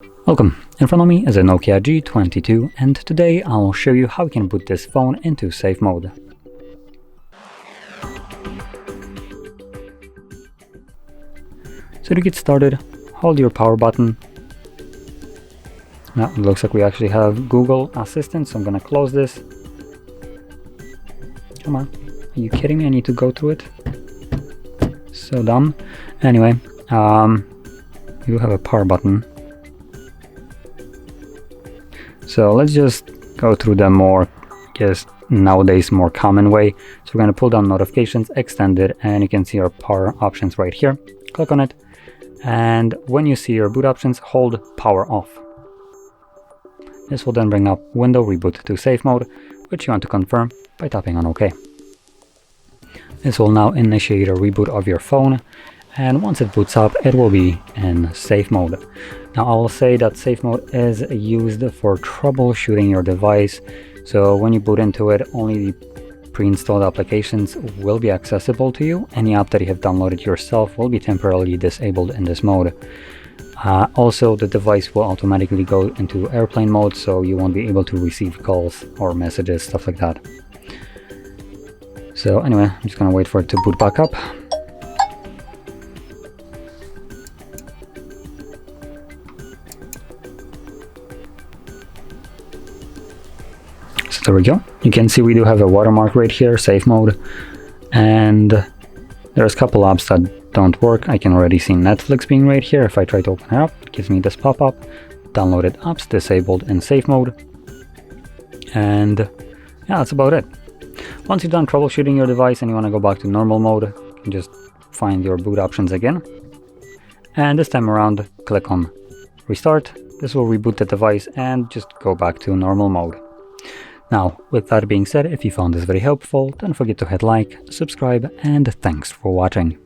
Welcome, in front of me is a Nokia G22 and today I'll show you how you can boot this phone into safe mode. So to get started, hold your power button. Now it looks like we actually have Google Assistant, so I'm gonna close this. Come on, are you kidding me? I need to go through it. So dumb. Anyway, you have a power button. So let's just go through the more, nowadays more common way. So we're going to pull down notifications, extended, and you can see our power options right here. Click on it, and when you see your boot options, hold power off. This will then bring up window reboot to safe mode, which you want to confirm by tapping on OK. This will now initiate a reboot of your phone, and once it boots up, it will be in safe mode. Now I will say that safe mode is used for troubleshooting your device, so when you boot into it, only the pre-installed applications will be accessible to you. Any app that you have downloaded yourself will be temporarily disabled in this mode. Also, the device will automatically go into airplane mode, so you won't be able to receive calls or messages, stuff like that. So anyway, I'm just gonna wait for it to boot back up. So there we go. You can see we do have a watermark right here, safe mode, and there's a couple apps that don't work. I can already see Netflix being right here. If I try to open it up, it gives me this pop-up, downloaded apps disabled in safe mode, and yeah, that's about it. Once you're done troubleshooting your device and you want to go back to normal mode, you can just find your boot options again, and this time around click on restart. This will reboot the device and just go back to normal mode. Now, with that being said, if you found this very helpful, don't forget to hit like, subscribe, and thanks for watching.